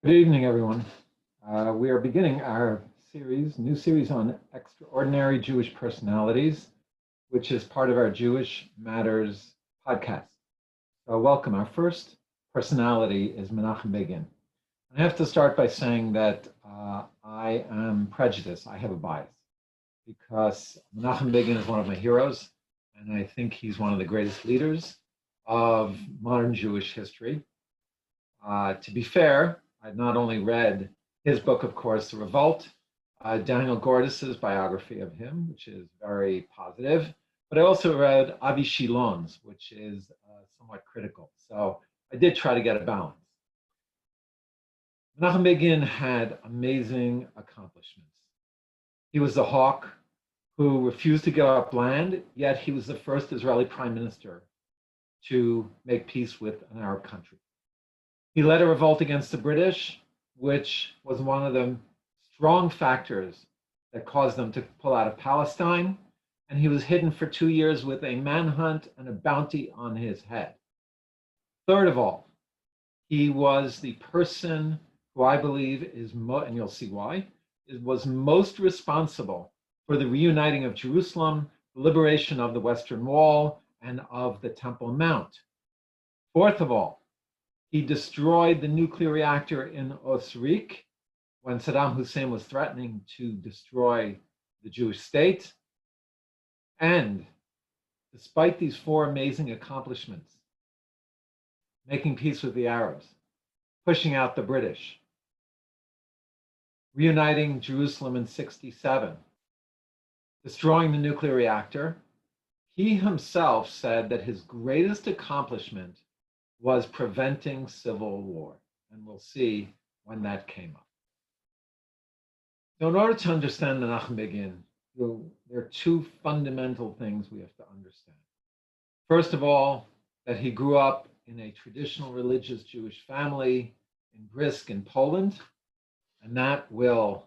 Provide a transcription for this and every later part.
Good evening, everyone. We are beginning our new series on extraordinary Jewish personalities, which is part of our Jewish Matters podcast. So welcome. Our first personality is Menachem Begin. I have to start by saying that I am prejudiced. I have a bias because Menachem Begin is one of my heroes, and I think he's one of the greatest leaders of modern Jewish history. To be fair, I've not only read his book, of course, The Revolt, Daniel Gordis's biography of him, which is very positive, but I also read Avi Shilon's, which is somewhat critical. So I did try to get a balance. Menachem Begin had amazing accomplishments. He was the hawk who refused to give up land, yet he was the first Israeli prime minister to make peace with an Arab country. He led a revolt against the British, which was one of the strong factors that caused them to pull out of Palestine. And he was hidden for 2 years with a manhunt and a bounty on his head. Third of all, he was the person who I believe is, and you'll see why, was most responsible for the reuniting of Jerusalem, the liberation of the Western Wall, and of the Temple Mount. Fourth of all, he destroyed the nuclear reactor in Osriq when Saddam Hussein was threatening to destroy the Jewish state. And despite these four amazing accomplishments, making peace with the Arabs, pushing out the British, reuniting Jerusalem in 1967, destroying the nuclear reactor, he himself said that his greatest accomplishment was preventing civil war. And we'll see when that came up. So in order to understand Menachem Begin, there are two fundamental things we have to understand. First of all, that he grew up in a traditional religious Jewish family in Brisk in Poland, and that will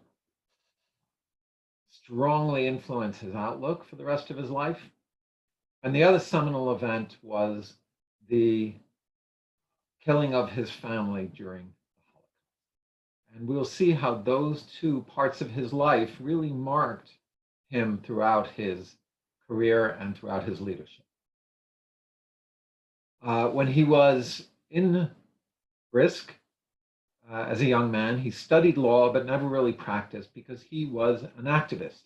strongly influence his outlook for the rest of his life. And the other seminal event was the killing of his family during the Holocaust. And we'll see how those two parts of his life really marked him throughout his career and throughout his leadership. When he was in Brisk, as a young man, he studied law but never really practiced because he was an activist.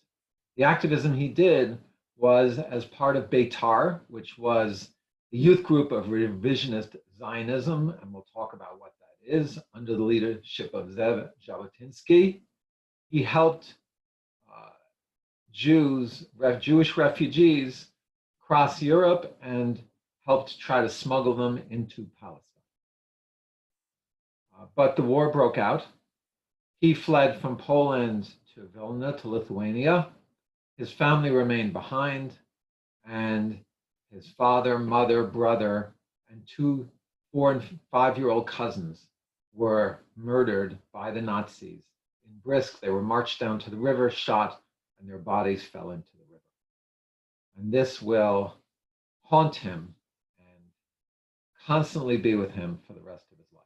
The activism he did was as part of Beitar, which was the youth group of revisionist Zionism, and we'll talk about what that is, under the leadership of Zev Jabotinsky. He helped Jewish refugees cross Europe and helped try to smuggle them into Palestine. But the war broke out. He fled from Poland to Vilna, to Lithuania. His family remained behind, and his father, mother, brother, and 2 4- and 5-year-old cousins were murdered by the Nazis. In Brisk, they were marched down to the river, shot, and their bodies fell into the river. And this will haunt him and constantly be with him for the rest of his life.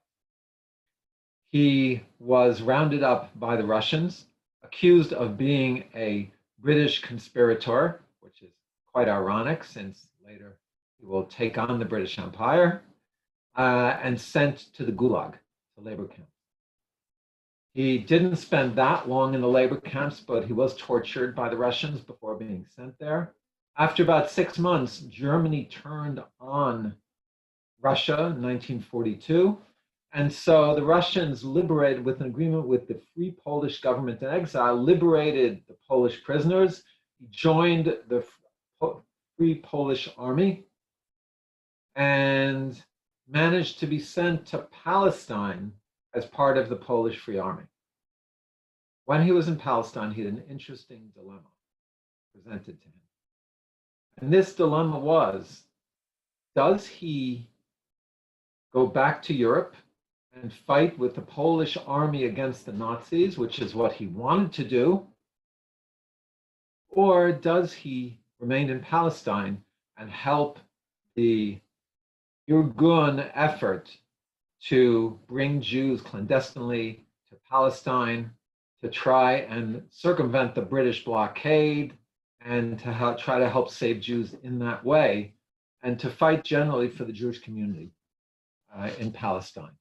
He was rounded up by the Russians, accused of being a British conspirator, which is quite ironic since later he will take on the British Empire, and sent to the Gulag, the labor camp. He didn't spend that long in the labor camps, but he was tortured by the Russians before being sent there. After about 6 months, Germany turned on Russia in 1942. And so the Russians liberated, with an agreement with the Free Polish government in exile, liberated the Polish prisoners. He joined the Free Polish Army and managed to be sent to Palestine as part of the Polish Free Army. When he was in Palestine, he had an interesting dilemma presented to him. And this dilemma was, does he go back to Europe and fight with the Polish army against the Nazis, which is what he wanted to do? Or does he remain in Palestine and help the Irgun effort to bring Jews clandestinely to Palestine, to try and circumvent the British blockade, and to try to help save Jews in that way, and to fight generally for the Jewish community in Palestine.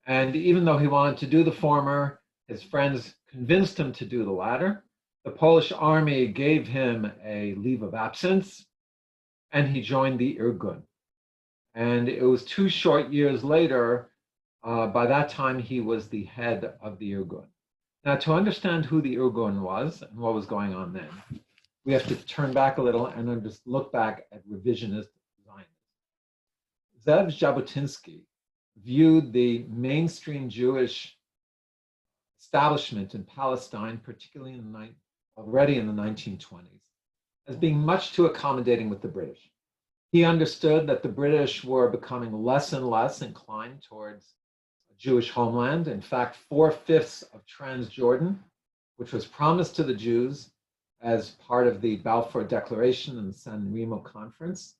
And even though he wanted to do the former, his friends convinced him to do the latter. The Polish army gave him a leave of absence, and he joined the Irgun. And it was 2 short years later, by that time, he was the head of the Irgun. Now, to understand who the Irgun was and what was going on then, we have to turn back a little and just look back at revisionist Zionism. Zev Jabotinsky viewed the mainstream Jewish establishment in Palestine, particularly already in the 1920s, as being much too accommodating with the British. He understood that the British were becoming less and less inclined towards a Jewish homeland. In fact, 4/5 of Transjordan, which was promised to the Jews as part of the Balfour Declaration and the San Remo Conference,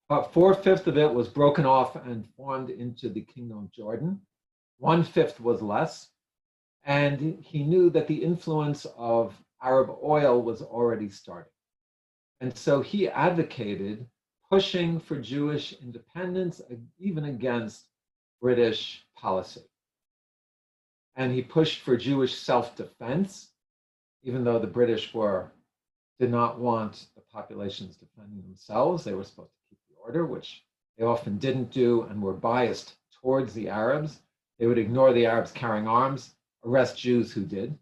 4/5 of it was broken off and formed into the Kingdom of Jordan. 1/5 was less. And he knew that the influence of Arab oil was already starting. And so he advocated pushing for Jewish independence, even against British policy. And he pushed for Jewish self-defense, even though the British did not want the populations defending themselves. They were supposed to keep the order, which they often didn't do and were biased towards the Arabs. They would ignore the Arabs carrying arms, arrest Jews who did.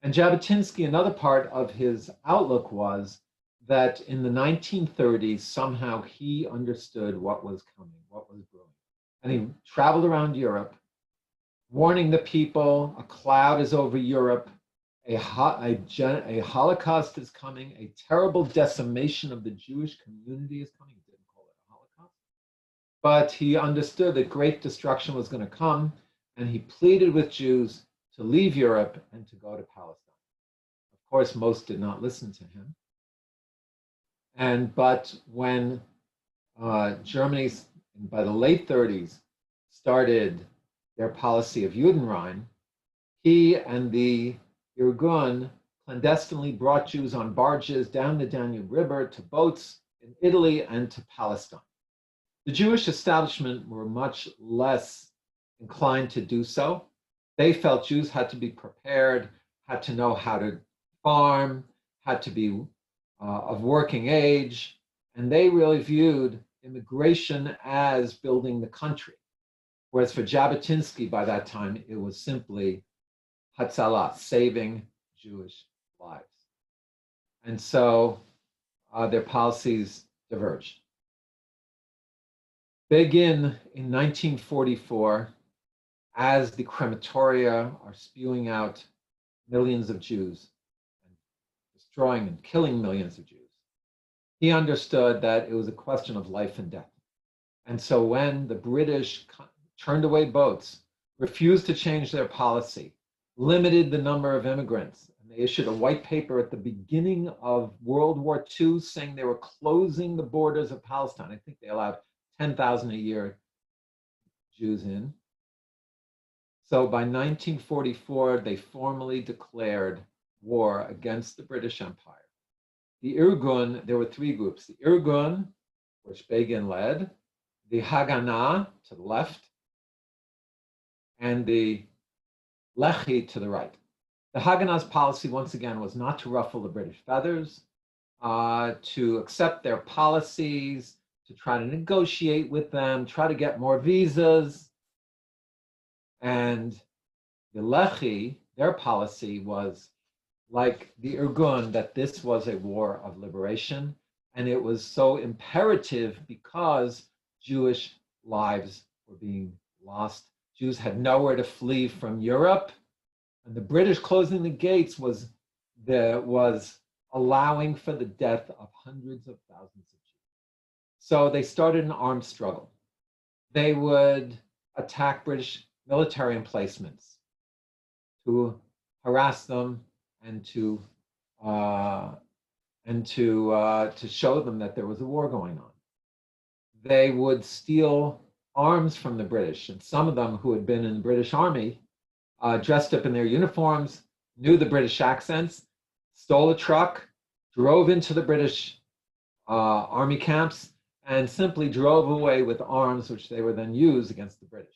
And Jabotinsky, another part of his outlook was that in the 1930s, somehow he understood what was coming, what was brewing. And he traveled around Europe, warning the people, a cloud is over Europe, a Holocaust is coming, a terrible decimation of the Jewish community is coming. He didn't call it a Holocaust. But he understood that great destruction was going to come, and he pleaded with Jews to leave Europe and to go to Palestine. Of course, most did not listen to him. But when Germany, by the late 30s, started their policy of Judenrein, he and the Irgun clandestinely brought Jews on barges down the Danube River to boats in Italy and to Palestine. The Jewish establishment were much less inclined to do so. They felt Jews had to be prepared, had to know how to farm, had to be of working age, and they really viewed immigration as building the country. Whereas for Jabotinsky, by that time, it was simply Hatzalah, saving Jewish lives. And so their policies diverged. Begin in 1944, as the crematoria are spewing out millions of Jews, and destroying and killing millions of Jews, he understood that it was a question of life and death. And so when the British turned away boats, refused to change their policy, limited the number of immigrants, and they issued a white paper at the beginning of World War II saying they were closing the borders of Palestine. I think they allowed 10,000 a year Jews in. So by 1944, they formally declared war against the British Empire. The Irgun, there were 3 groups. The Irgun, which Begin led, the Haganah to the left, and the Lehi to the right. The Haganah's policy, once again, was not to ruffle the British feathers, to accept their policies, to try to negotiate with them, try to get more visas. And the Lehi, their policy was like the Irgun, that this was a war of liberation. And it was so imperative because Jewish lives were being lost. Jews had nowhere to flee from Europe. And the British closing the gates was allowing for the death of hundreds of thousands of Jews. So they started an armed struggle. They would attack British military emplacements to harass them and to show them that there was a war going on. They would steal arms from the British. And some of them who had been in the British Army, dressed up in their uniforms, knew the British accents, stole a truck, drove into the British army camps, and simply drove away with arms, which they would then use against the British.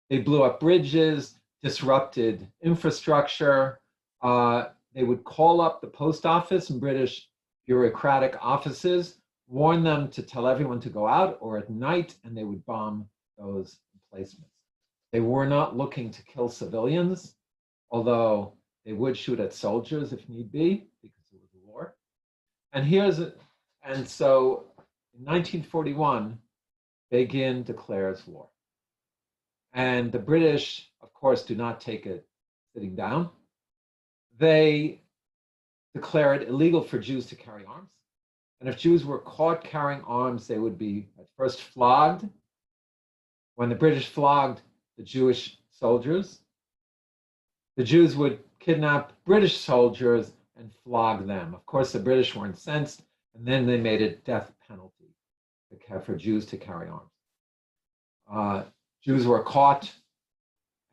They blew up bridges, disrupted infrastructure. They would call up the post office and British bureaucratic offices, warn them to tell everyone to go out or at night, and they would bomb those emplacements. They were not looking to kill civilians, although they would shoot at soldiers if need be, because it was a war. And so in 1941, Begin declares war. And the British, of course, do not take it sitting down. They declare it illegal for Jews to carry arms. And if Jews were caught carrying arms, they would be at first flogged. When the British flogged the Jewish soldiers, the Jews would kidnap British soldiers and flog them. Of course, the British were incensed, and then they made a death penalty for Jews to carry arms. Jews were caught,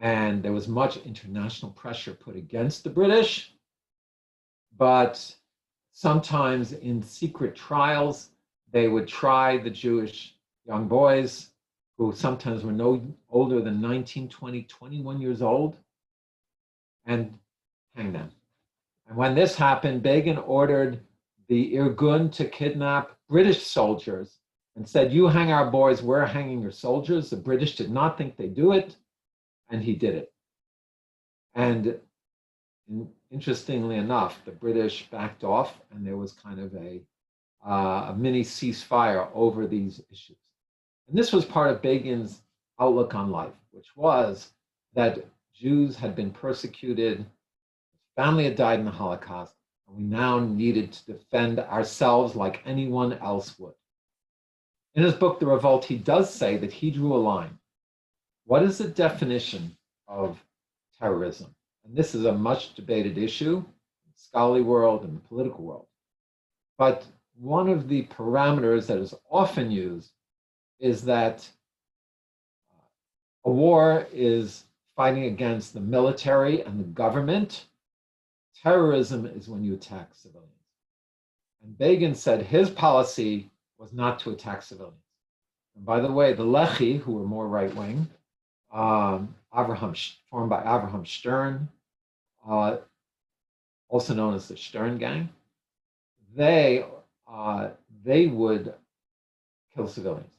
and there was much international pressure put against the British, but sometimes in secret trials, they would try the Jewish young boys, who sometimes were no older than 19, 20, 21 years old, and hang them. And when this happened, Begin ordered the Irgun to kidnap British soldiers and said, "You hang our boys, we're hanging your soldiers." The British did not think they'd do it, and he did it. And interestingly enough, the British backed off, and there was kind of a mini ceasefire over these issues. And this was part of Begin's outlook on life, which was that Jews had been persecuted, family had died in the Holocaust, and we now needed to defend ourselves like anyone else would. In his book, The Revolt, he does say that he drew a line. What is the definition of terrorism? And this is a much debated issue in the scholarly world and the political world. But one of the parameters that is often used is that a war is fighting against the military and the government. Terrorism is when you attack civilians. And Begin said his policy was not to attack civilians. And by the way, the Lehi, who were more right-wing, formed by Avraham Stern, also known as the Stern Gang, they would kill civilians.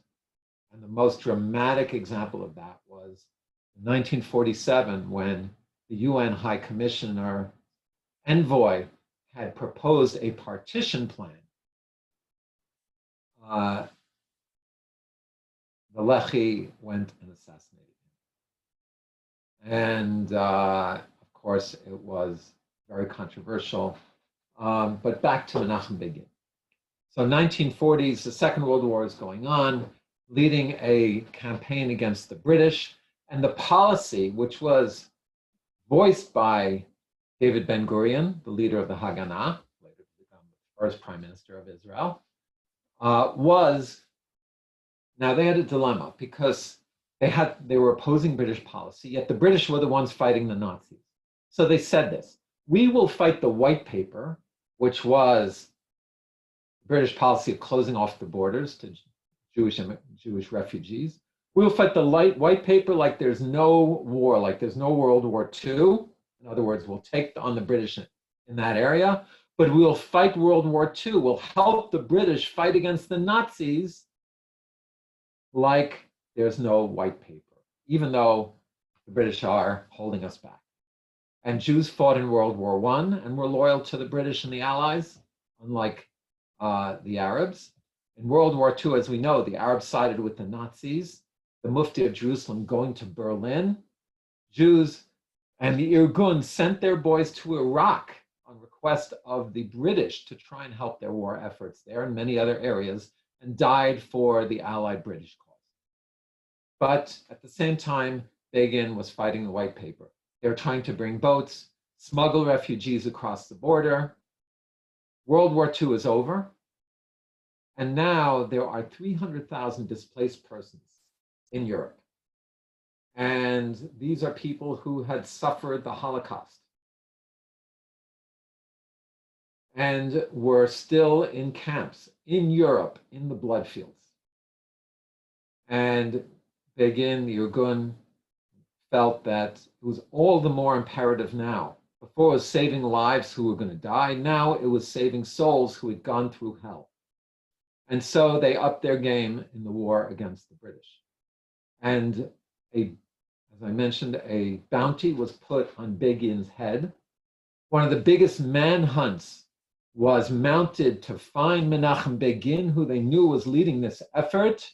And the most dramatic example of that was in 1947, when the UN High Commissioner envoy had proposed a partition plan. The Lehi went and assassinated him. And of course, it was very controversial. But back to Menachem Begin. So 1940s, the Second World War is going on, leading a campaign against the British. And the policy, which was voiced by David Ben-Gurion, the leader of the Haganah, later to become the first prime minister of Israel, was, now they had a dilemma because they were opposing British policy, yet the British were the ones fighting the Nazis. So they said this: we will fight the white paper, which was British policy of closing off the borders to Jewish refugees. We'll fight the white paper like there's no war, like there's no World War II. In other words, we'll take on the British in that area, but we'll fight World War II. We'll help the British fight against the Nazis like there's no white paper, even though the British are holding us back. And Jews fought in World War I and were loyal to the British and the Allies, unlike the Arabs. In World War II, as we know, the Arabs sided with the Nazis, the Mufti of Jerusalem going to Berlin. Jews and the Irgun sent their boys to Iraq on request of the British to try and help their war efforts there and many other areas, and died for the Allied British cause. But at the same time, Begin was fighting the white paper. They were trying to bring boats, smuggle refugees across the border. World War II is over. And now there are 300,000 displaced persons in Europe. And these are people who had suffered the Holocaust and were still in camps in Europe, in the blood fields. And Begin, the Irgun, felt that it was all the more imperative now. Before it was saving lives who were going to die, now it was saving souls who had gone through hell. And so they upped their game in the war against the British. And as I mentioned, a bounty was put on Begin's head. One of the biggest manhunts was mounted to find Menachem Begin, who they knew was leading this effort.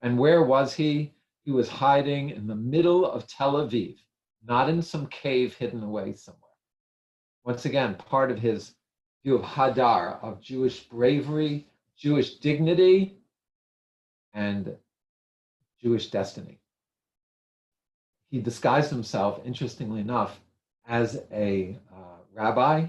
And where was he? He was hiding in the middle of Tel Aviv, not in some cave hidden away somewhere. Once again, part of his view of Hadar, of Jewish bravery, Jewish dignity, and Jewish destiny. He disguised himself, interestingly enough, as a rabbi,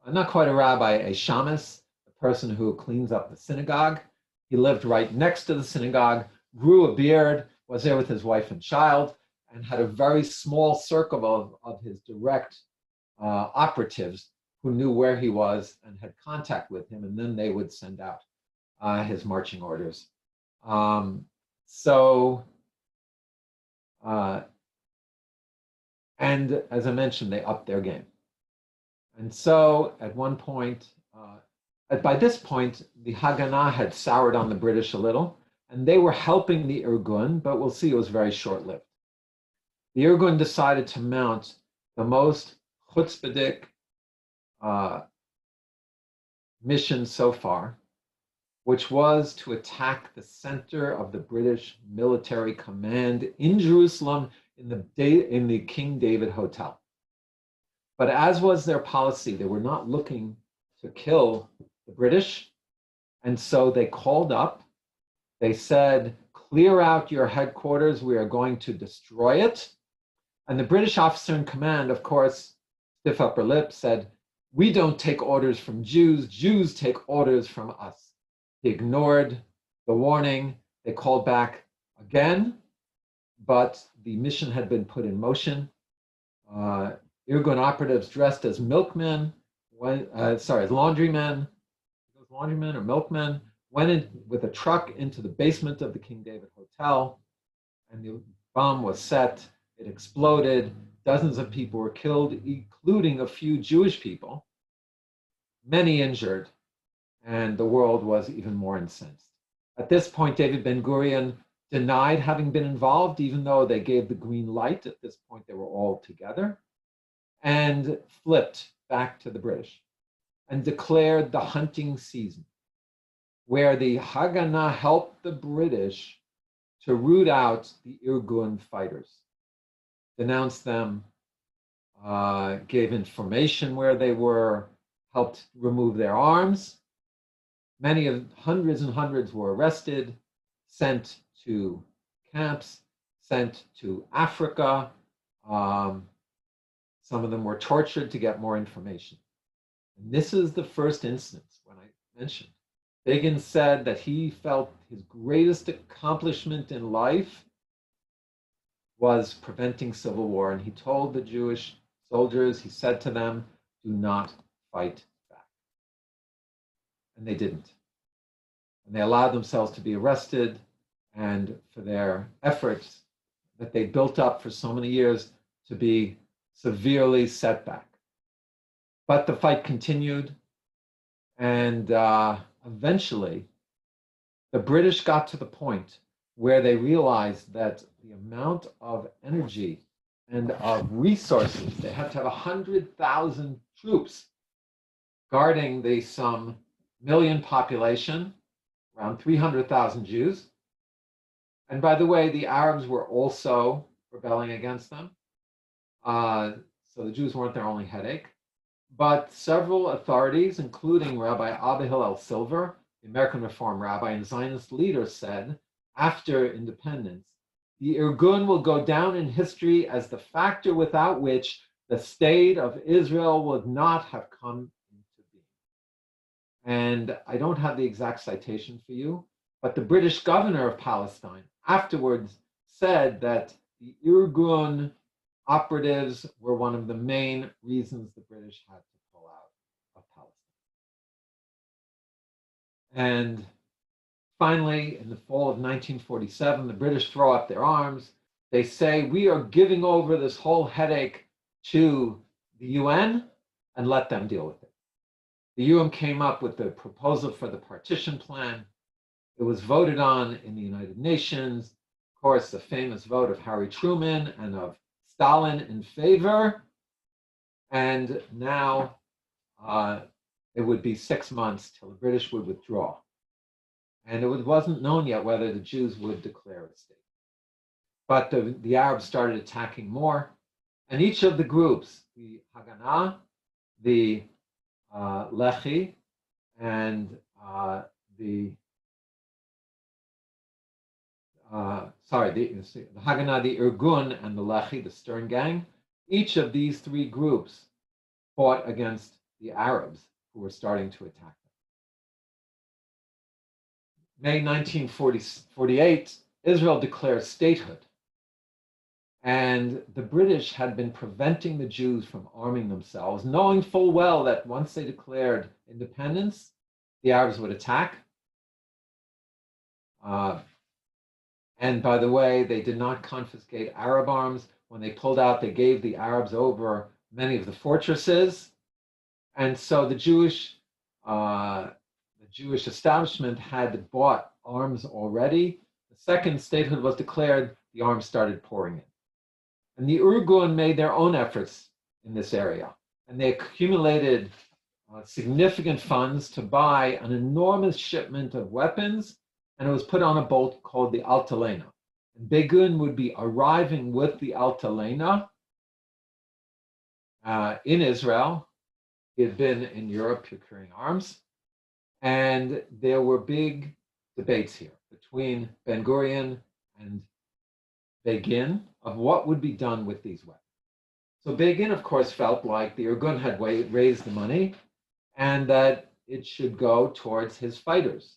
not quite a rabbi, a shamus, a person who cleans up the synagogue. He lived right next to the synagogue, grew a beard, was there with his wife and child, and had a very small circle of his direct operatives who knew where he was and had contact with him, and then they would send out his marching orders. And as I mentioned, they upped their game. And so at one point, by this point, the Haganah had soured on the British a little, and they were helping the Irgun, but we'll see it was very short-lived. The Irgun decided to mount the most chutzpahdik mission so far, which was to attack the center of the British military command in Jerusalem in the King David Hotel. But as was their policy, they were not looking to kill the British. And so they called up, they said, clear out your headquarters, we are going to destroy it. And the British officer in command, of course, stiff upper lip, said, we don't take orders from Jews, Jews take orders from us. He ignored the warning, they called back again, but the mission had been put in motion. Irgun operatives dressed as milkmen, as laundrymen or milkmen, went in with a truck into the basement of the King David Hotel, and the bomb was set, it exploded, dozens of people were killed, including a few Jewish people, many injured, and the world was even more incensed. At this point, David Ben-Gurion denied having been involved, even though they gave the green light. At this point, they were all together, and flipped back to the British and declared the hunting season, where the Haganah helped the British to root out the Irgun fighters, denounced them, gave information where they were, helped remove their arms. Hundreds and hundreds were arrested, sent to camps, sent to Africa. Some of them were tortured to get more information. And this is the first instance when I mentioned. Begin said that he felt his greatest accomplishment in life was preventing civil war. And he told the Jewish soldiers, he said to them, do not fight back. And they didn't. And they allowed themselves to be arrested, and for their efforts that they built up for so many years to be severely set back. But the fight continued, and eventually the British got to the point where they realized that the amount of energy and of resources, they had to have 100,000 troops guarding the some million population, around 300,000 Jews. And by the way, the Arabs were also rebelling against them. So the Jews weren't their only headache. But several authorities, including Rabbi Aviv Silver, the American Reform rabbi and Zionist leader, said, after independence, the Irgun will go down in history as the factor without which the state of Israel would not have come into being. And I don't have the exact citation for you, But the British governor of Palestine afterwards said that the Irgun operatives were one of the main reasons the British had to pull out of Palestine. And finally, in the fall of 1947, the British throw up their arms. They say, we are giving over this whole headache to the UN and let them deal with it. The UN came up with the proposal for the partition plan. It was voted on in the United Nations. Of course, the famous vote of Harry Truman and of Stalin in favor. And now it would be 6 months till the British would withdraw. And it wasn't known yet whether the Jews would declare a state. But the Arabs started attacking more. And each of the groups, the Haganah, the Lehi, and the Haganah, the Irgun, and the Lehi, the Stern Gang, each of these three groups fought against the Arabs who were starting to attack them. May 1948, Israel declares statehood. And the British had been preventing the Jews from arming themselves, knowing full well that once they declared independence, the Arabs would attack. And by the way, they did not confiscate Arab arms. When they pulled out, they gave the Arabs over many of the fortresses. And so the Jewish establishment had bought arms already. The second statehood was declared, the arms started pouring in. And the Irgun made their own efforts in this area. And they accumulated significant funds to buy an enormous shipment of weapons, and it was put on a boat called the Altalena. And Begin would be arriving with the Altalena in Israel. He had been in Europe procuring arms. And there were big debates here between Ben Gurion and Begin of what would be done with these weapons. So Begin, of course, felt like the Irgun had raised the money and that it should go towards his fighters.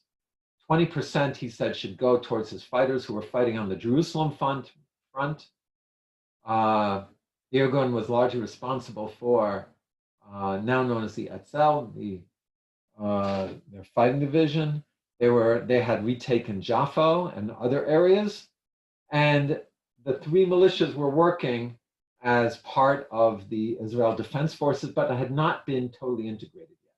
20%, he said, should go towards his fighters who were fighting on the Jerusalem front. The Irgun was largely responsible for, now known as the Herzl, their fighting division. They had retaken Jaffa and other areas, and the three militias were working as part of the Israel Defense Forces, but had not been totally integrated yet.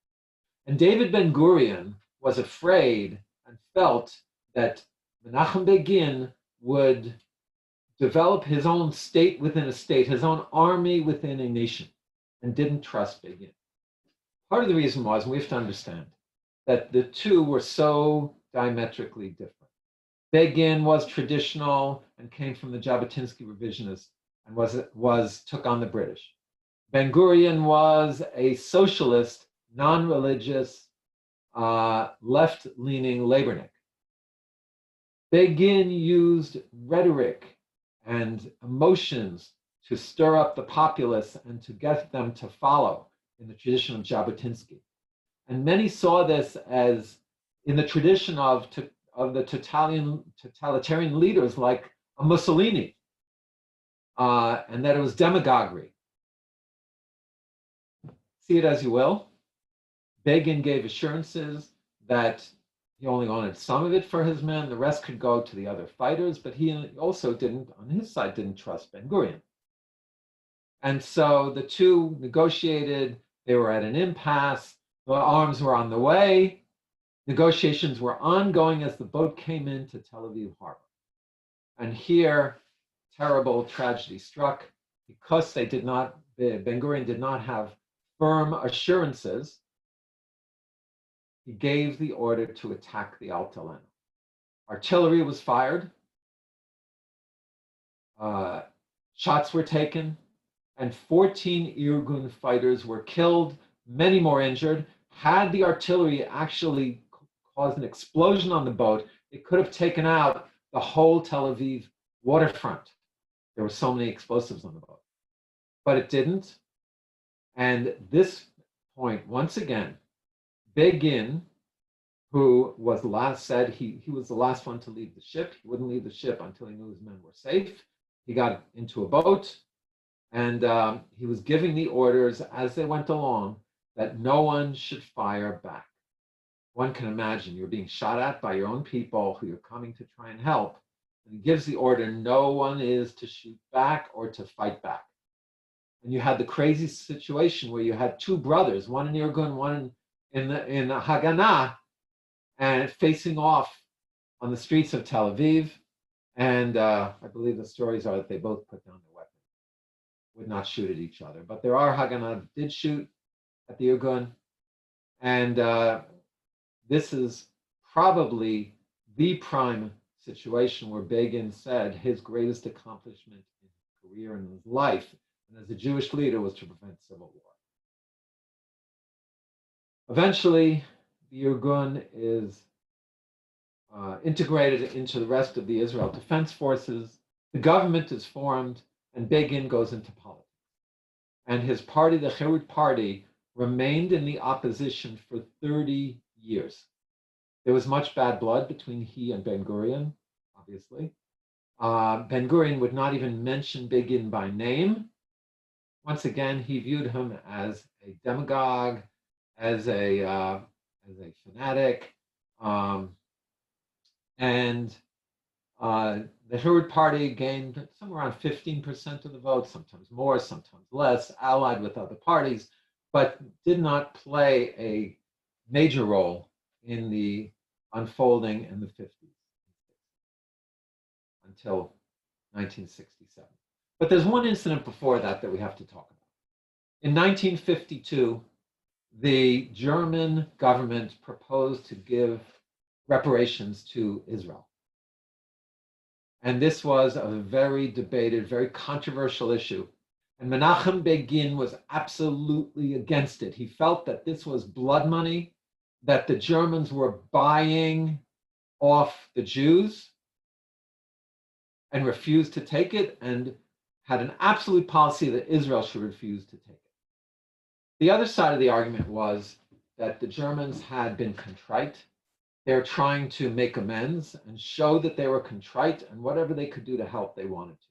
And David Ben Gurion was afraid and felt that Menachem Begin would develop his own state within a state, his own army within a nation, and didn't trust Begin. Part of the reason was, and we have to understand, that the two were so diametrically different. Begin was traditional and came from the Jabotinsky revisionists and took on the British. Ben Gurion was a socialist, non-religious, left-leaning Labornik. Begin used rhetoric and emotions to stir up the populace and to get them to follow in the tradition of Jabotinsky. And many saw this as in the tradition of the totalitarian leaders like Mussolini, and that it was demagoguery. See it as you will. Begin gave assurances that he only wanted some of it for his men, the rest could go to the other fighters, but he also didn't, on his side, didn't trust Ben Gurion. And so the two negotiated, they were at an impasse, the arms were on the way, negotiations were ongoing as the boat came into Tel Aviv harbor. And here, terrible tragedy struck because Ben Gurion did not have firm assurances. He gave the order to attack the Altalena. Artillery was fired, shots were taken, and 14 Irgun fighters were killed, many more injured. Had the artillery actually caused an explosion on the boat, it could have taken out the whole Tel Aviv waterfront. There were so many explosives on the boat. But it didn't. And this point, once again, Begin, who was the last, said he was the last one to leave the ship. He wouldn't leave the ship until he knew his men were safe. He got into a boat, and he was giving the orders as they went along that no one should fire back. One can imagine you're being shot at by your own people who you're coming to try and help. And he gives the order, no one is to shoot back or to fight back. And you had the crazy situation where you had two brothers, one in Irgun, one in the Haganah, and facing off on the streets of Tel Aviv. And I believe the stories are that they both put down their weapons, would not shoot at each other. But there are Haganah that did shoot at the Irgun. And this is probably the prime situation where Begin said his greatest accomplishment in his career and his life, and as a Jewish leader, was to prevent civil war. Eventually, the Irgun is integrated into the rest of the Israel Defense Forces. The government is formed, and Begin goes into politics. And his party, the Herut Party, remained in the opposition for 30 years. There was much bad blood between he and Ben-Gurion, obviously. Ben-Gurion would not even mention Begin by name. Once again, he viewed him as a demagogue, as a fanatic, and the Herut Party gained somewhere around 15% of the vote, sometimes more, sometimes less, allied with other parties, but did not play a major role in the unfolding in the 50s until 1967. But there's one incident before that that we have to talk about. In 1952, the German government proposed to give reparations to Israel. And this was a very debated, very controversial issue. And Menachem Begin was absolutely against it. He felt that this was blood money, that the Germans were buying off the Jews, and refused to take it, and had an absolute policy that Israel should refuse to take it. The other side of the argument was that the Germans had been contrite. They were trying to make amends and show that they were contrite, and whatever they could do to help, they wanted to.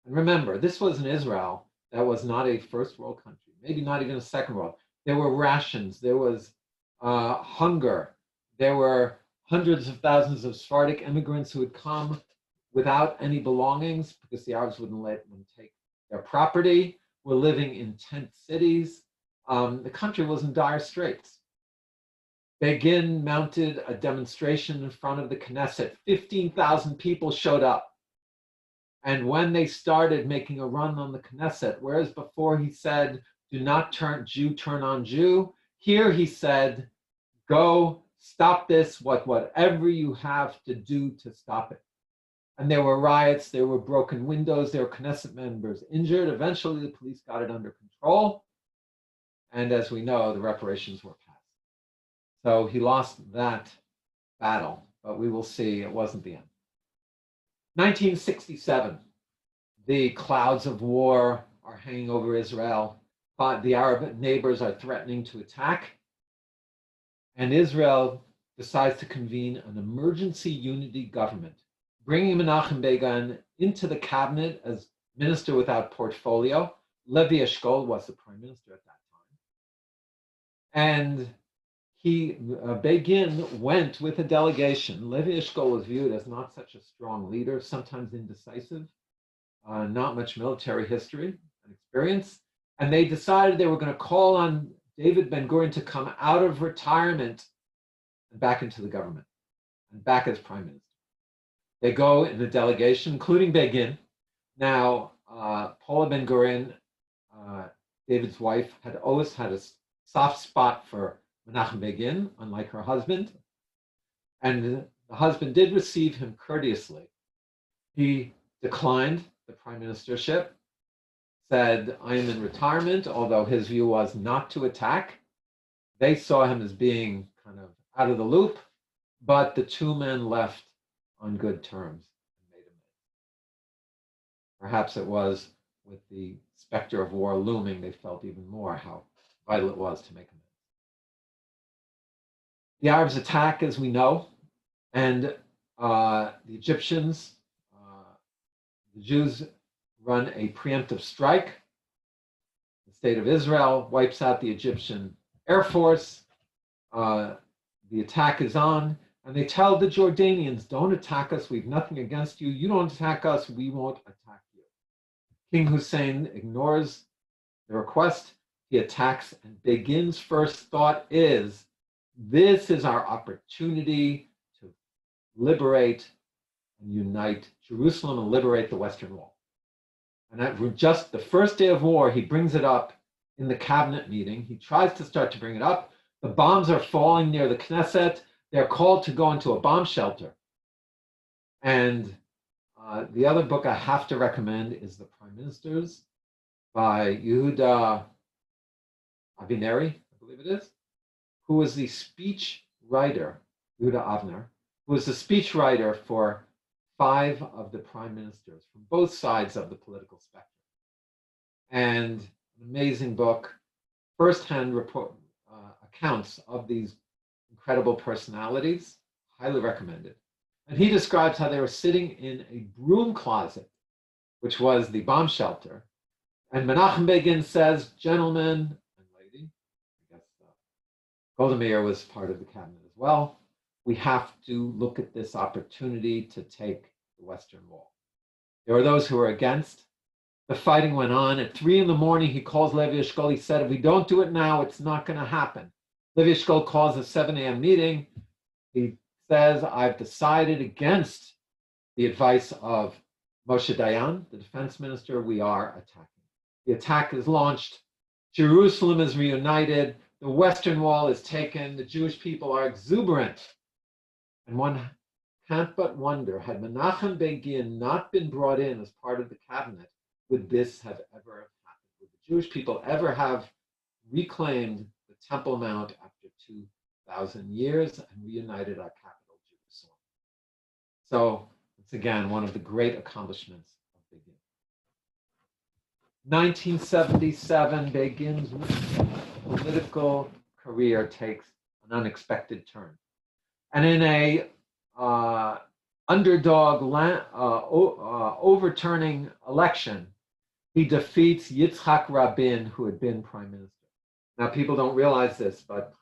And remember, this was an Israel that was not a first world country, maybe not even a second world. There were rations, there was hunger, there were hundreds of thousands of Sephardic immigrants who had come without any belongings because the Arabs wouldn't let them take their property, were living in tent cities. The country was in dire straits. Begin mounted a demonstration in front of the Knesset. 15,000 people showed up. And when they started making a run on the Knesset, whereas before he said, do not turn on Jew, here he said, go stop this, whatever you have to do to stop it. And there were riots, there were broken windows, there were Knesset members injured. Eventually, the police got it under control. And as we know, the reparations were passed. So he lost that battle, but we will see it wasn't the end. 1967, the clouds of war are hanging over Israel. The Arab neighbors are threatening to attack. And Israel decides to convene an emergency unity government, bringing Menachem Begin into the cabinet as minister without portfolio. Levi Eshkol was the prime minister at that time. And Begin went with a delegation. Levi Eshkol was viewed as not such a strong leader, sometimes indecisive, not much military history and experience. And they decided they were going to call on David Ben-Gurion to come out of retirement and back into the government and back as prime minister. They go in a delegation, including Begin. Now, Paula Ben-Gurion, David's wife, had always had a soft spot for Menachem Begin, unlike her husband. And the husband did receive him courteously. He declined the prime ministership, said, I am in retirement, although his view was not to attack. They saw him as being kind of out of the loop, but the two men left on good terms and made amends. Perhaps it was with the specter of war looming, they felt even more how vital it was to make amends. The Arabs attack, as we know, and the Egyptians, the Jews run a preemptive strike. The state of Israel wipes out the Egyptian Air Force. The attack is on, and they tell the Jordanians, don't attack us. We have nothing against you. You don't attack us. We won't attack you. King Hussein ignores the request. He attacks, and Begin's first thought is, this is our opportunity to liberate and unite Jerusalem and liberate the Western Wall. And at just the first day of war, he brings it up in the cabinet meeting. He tries to start to bring it up. The bombs are falling near the Knesset. They're called to go into a bomb shelter. And the other book I have to recommend is The Prime Ministers by Yehuda Avineri, I believe it is, who was the speech writer, Yehuda Avner, who was the speech writer for 5 of the prime ministers from both sides of the political spectrum. And an amazing book, firsthand accounts of these incredible personalities, highly recommended. And he describes how they were sitting in a broom closet, which was the bomb shelter. And Menachem Begin says, gentlemen and lady, I guess Golda Meir was part of the cabinet as well, we have to look at this opportunity to take the Western Wall. There were those who were against. The fighting went on. At 3 a.m, he calls Levi Eshkol. He said, if we don't do it now, it's not going to happen. Levi Eshkol calls a 7 a.m. meeting. He says, I've decided against the advice of Moshe Dayan, the defense minister, we are attacking. The attack is launched. Jerusalem is reunited. The Western Wall is taken. The Jewish people are exuberant. And one can't but wonder, had Menachem Begin not been brought in as part of the cabinet, would this have ever happened? Would the Jewish people ever have reclaimed the Temple Mount after 2,000 years and reunited our capital, Jerusalem? So it's again one of the great accomplishments of Begin. 1977, Begin's political career takes an unexpected turn. And in a underdog overturning election, he defeats Yitzhak Rabin, who had been prime minister. Now, people don't realize this, but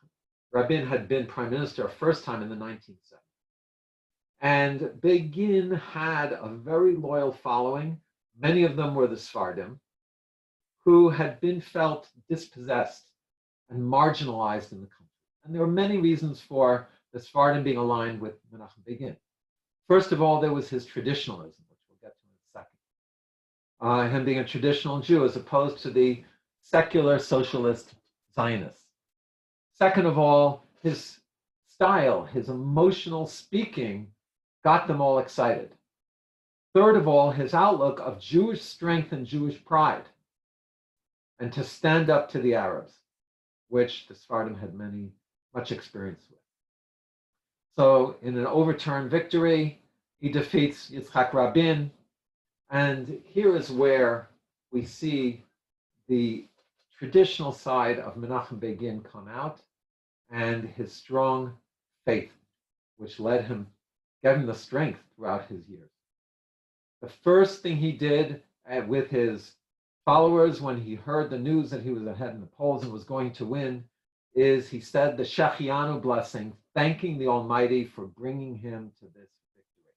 Rabin had been prime minister first time in the 1970s. And Begin had a very loyal following. Many of them were the Sephardim, who had been felt dispossessed and marginalized in the country. And there were many reasons for the Sephardim being aligned with Menachem Begin. First of all, there was his traditionalism, which we'll get to in a second. Him being a traditional Jew as opposed to the secular socialist Zionists. Second of all, his style, his emotional speaking got them all excited. Third of all, his outlook of Jewish strength and Jewish pride, and to stand up to the Arabs, which the Sephardim had much experience with. So in an overturned victory, he defeats Yitzhak Rabin. And here is where we see the traditional side of Menachem Begin come out and his strong faith, which gave him the strength throughout his years. The first thing he did with his followers when he heard the news that he was ahead in the polls and was going to win is he said the Shechianu blessing, thanking the Almighty for bringing him to this victory.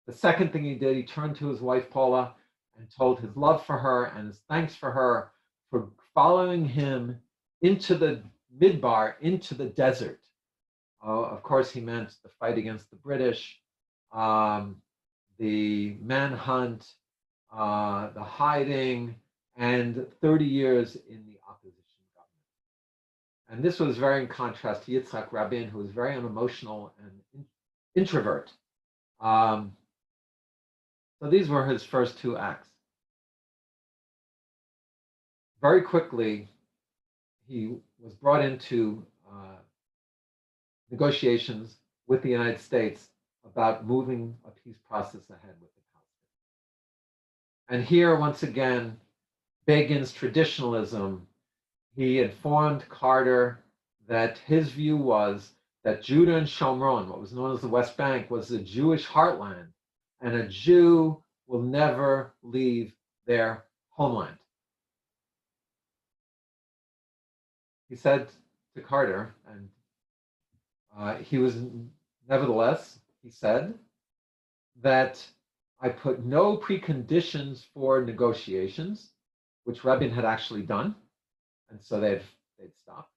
The second thing he did, he turned to his wife Paula and told his love for her and his thanks for her for following him into the Midbar, into the desert. Of course, he meant the fight against the British, the manhunt, the hiding, and 30 years in the opposition government. And this was very in contrast to Yitzhak Rabin, who was very unemotional and introvert. So these were his first 2 acts. Very quickly, he was brought into negotiations with the United States about moving a peace process ahead with the Palestinians. And here, once again, Begin's traditionalism, he informed Carter that his view was that Judah and Shomron, what was known as the West Bank, was the Jewish heartland, and a Jew will never leave their homeland. He said to Carter, and he was, nevertheless, he said that I put no preconditions for negotiations, which Rabin had actually done, and so they'd stopped.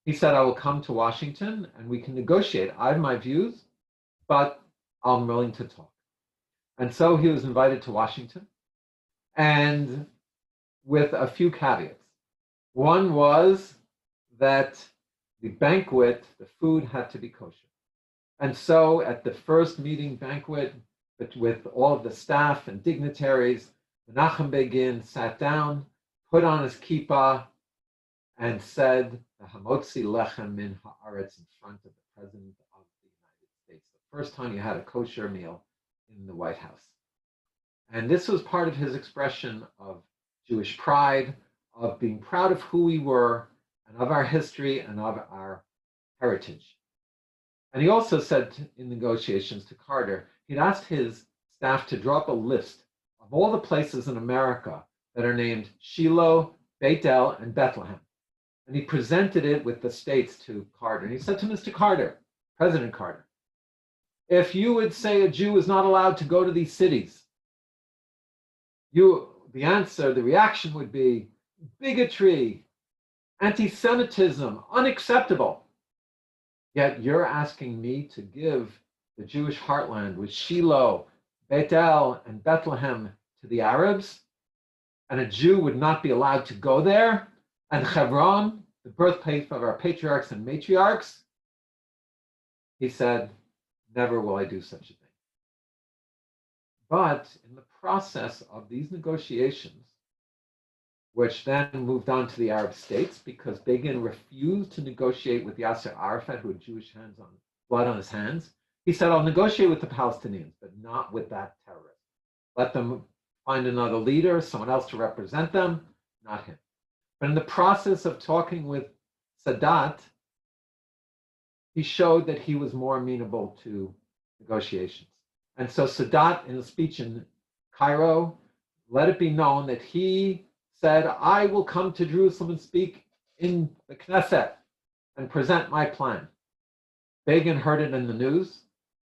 He said, I will come to Washington and we can negotiate. I have my views, but I'm willing to talk. And so he was invited to Washington, and with a few caveats. One was that the banquet, the food had to be kosher. And so at the first meeting banquet with all of the staff and dignitaries, Menachem Begin sat down, put on his kippah, and said the Hamotzi Lechem min haaretz in front of the President of the United States. The first time you had a kosher meal in the White House. And this was part of his expression of Jewish pride, of being proud of who we were, and of our history, and of our heritage. And he also said in negotiations to Carter, he'd asked his staff to draw up a list of all the places in America that are named Shiloh, Beit El, and Bethlehem. And he presented it with the states to Carter. And he said to Mr. Carter, President Carter, if you would say a Jew is not allowed to go to these cities, the reaction would be bigotry, anti-Semitism, unacceptable. Yet you're asking me to give the Jewish heartland with Shiloh, Beit El, and Bethlehem to the Arabs, and a Jew would not be allowed to go there, and Hebron, the birthplace of our patriarchs and matriarchs. He said, never will I do such a thing. But in the process of these negotiations, which then moved on to the Arab states, because Begin refused to negotiate with Yasser Arafat, who had Jewish blood on his hands, he said, I'll negotiate with the Palestinians, but not with that terrorist. Let them find another leader, someone else to represent them, not him. But in the process of talking with Sadat, he showed that he was more amenable to negotiations. And so Sadat, in a speech in Cairo, let it be known that he said, I will come to Jerusalem and speak in the Knesset and present my plan. Begin heard it in the news,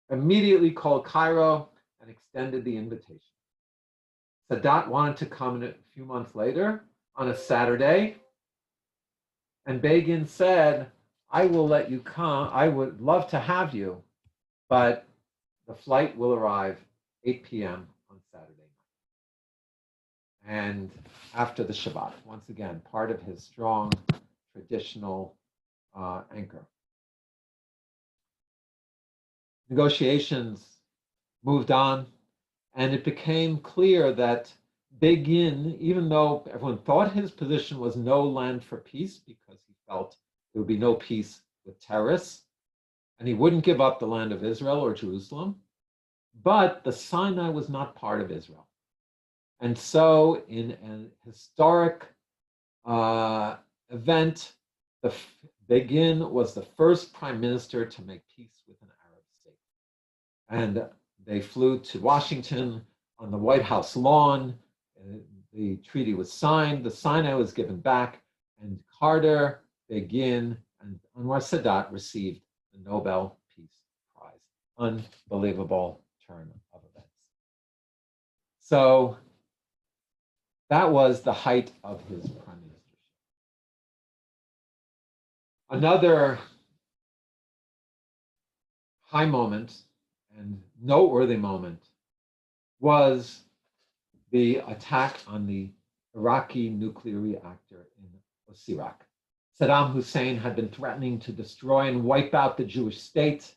immediately called Cairo and extended the invitation. Sadat wanted to come a few months later on a Saturday, and Begin said, I will let you come. I would love to have you, but the flight will arrive 8 p.m. on Saturday night. And after the Shabbat, once again, part of his strong traditional anchor. Negotiations moved on, and it became clear that Begin, even though everyone thought his position was no land for peace, because he felt there would be no peace with terrorists, and he wouldn't give up the land of Israel or Jerusalem, but the Sinai was not part of Israel. And so in an historic event, Begin was the first prime minister to make peace with an Arab state. And they flew to Washington on the White House lawn. The treaty was signed, the Sinai was given back, and Carter, Begin, and Anwar Sadat received the Nobel Peace Prize. Unbelievable turn of events. So that was the height of his prime ministership. Another high moment and noteworthy moment was the attack on the Iraqi nuclear reactor in Osirak. Saddam Hussein had been threatening to destroy and wipe out the Jewish state.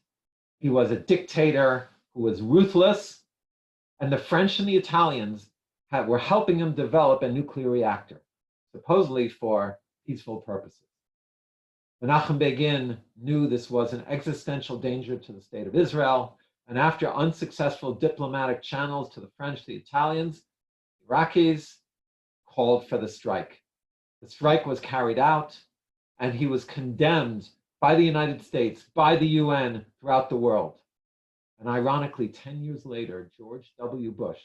He was a dictator who was ruthless, and the French and the Italians were helping him develop a nuclear reactor, supposedly for peaceful purposes. Menachem Begin knew this was an existential danger to the state of Israel, and after unsuccessful diplomatic channels to the French, the Italians, the Iraqis called for the strike. The strike was carried out, and he was condemned by the United States, by the UN, throughout the world. And ironically, 10 years later, George W. Bush,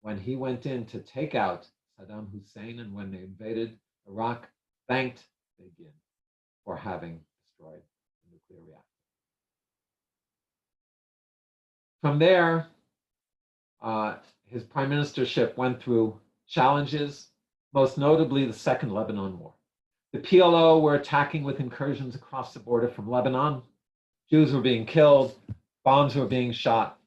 when he went in to take out Saddam Hussein and when they invaded Iraq, thanked Begin for having destroyed the nuclear reactor. From there, his prime ministership went through challenges, most notably the Second Lebanon War. The PLO were attacking with incursions across the border from Lebanon. Jews were being killed, bombs were being shot,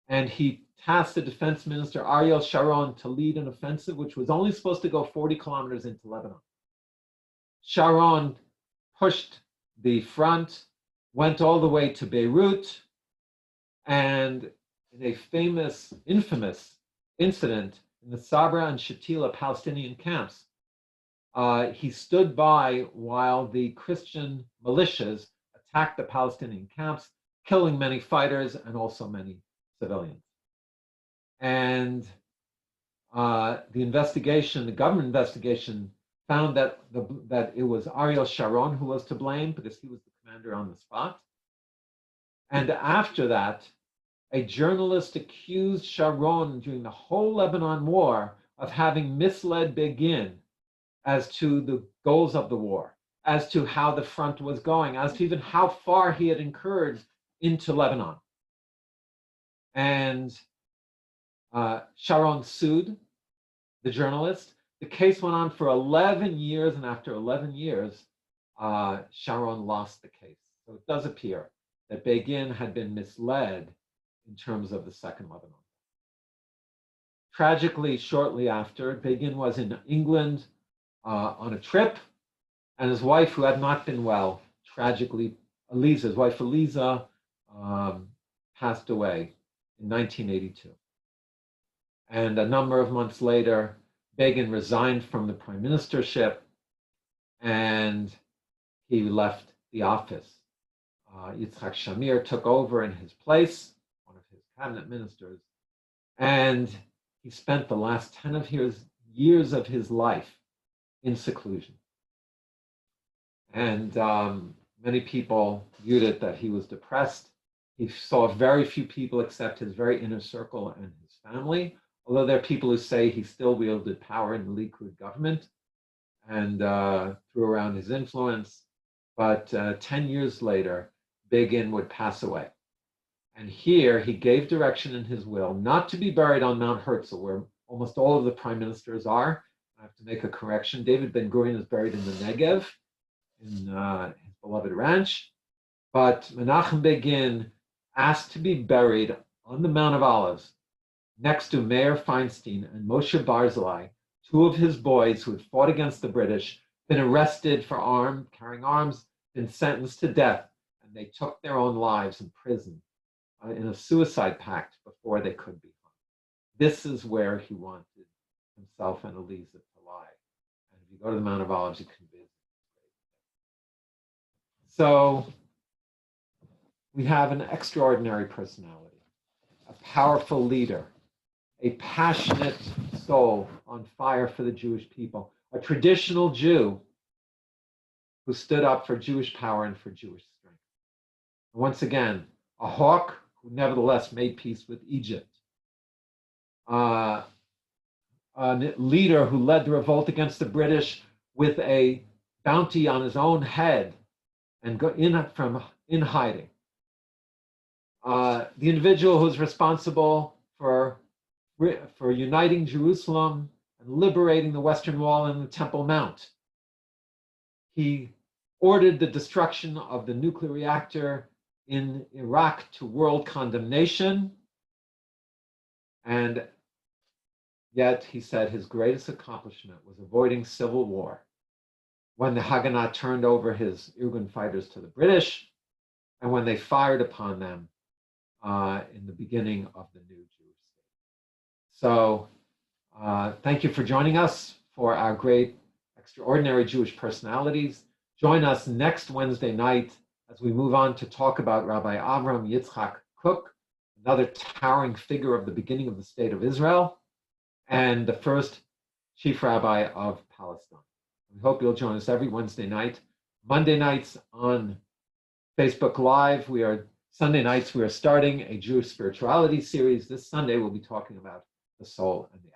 and he tasked the defense minister, Ariel Sharon, to lead an offensive which was only supposed to go 40 kilometers into Lebanon. Sharon pushed the front, went all the way to Beirut, and in a infamous incident in the Sabra and Shatila Palestinian camps, he stood by while the Christian militias attacked the Palestinian camps, killing many fighters and also many civilians. And the government investigation, found that it was Ariel Sharon who was to blame because he was the commander on the spot. And after that, a journalist accused Sharon during the whole Lebanon war of having misled Begin as to the goals of the war, as to how the front was going, as to even how far he had incurred into Lebanon. And Sharon sued the journalist. The case went on for 11 years, and after 11 years, Sharon lost the case. So it does appear that Begin had been misled in terms of the Second Lebanon. Tragically, shortly after, Begin was in England on a trip, and his wife, who had not been well, tragically, his wife Aliyah, passed away in 1982. And a number of months later, Begin resigned from the prime ministership, and he left the office. Yitzhak Shamir took over in his place, one of his cabinet ministers, and he spent the last 10 of his years of his life in seclusion. And many people viewed it that he was depressed. He saw very few people except his very inner circle and his family, although there are people who say he still wielded power in the Likud government and threw around his influence. But 10 years later, Begin would pass away. And here he gave direction in his will not to be buried on Mount Herzl, where almost all of the prime ministers are. I have to make a correction. David Ben Gurion is buried in the Negev, in his beloved ranch. But Menachem Begin asked to be buried on the Mount of Olives, next to Meir Feinstein and Moshe Barzilai, two of his boys who had fought against the British, been arrested for carrying arms, been sentenced to death, and they took their own lives in prison in a suicide pact before they could be hung. This is where he wanted himself and Aliyah to lie. And if you go to the Mount of Olives, you can visit. So we have an extraordinary personality, a powerful leader, a passionate soul on fire for the Jewish people, a traditional Jew who stood up for Jewish power and for Jewish strength. And once again, a hawk who nevertheless made peace with Egypt, a leader who led the revolt against the British with a bounty on his own head and go in hiding. The individual who's responsible for uniting Jerusalem and liberating the Western Wall and the Temple Mount. He ordered the destruction of the nuclear reactor in Iraq to world condemnation. And yet he said his greatest accomplishment was avoiding civil war when the Haganah turned over his Irgun fighters to the British and when they fired upon them in the beginning of the new Jewish state. So thank you for joining us for our great extraordinary Jewish personalities. Join us next Wednesday night as we move on to talk about Rabbi Avram Yitzchak Kook, another towering figure of the beginning of the state of Israel, and the first chief rabbi of Palestine. We hope you'll join us every Wednesday night, Monday nights on Facebook Live, Sunday nights, we are starting a Jewish spirituality series. This Sunday, we'll be talking about the soul and the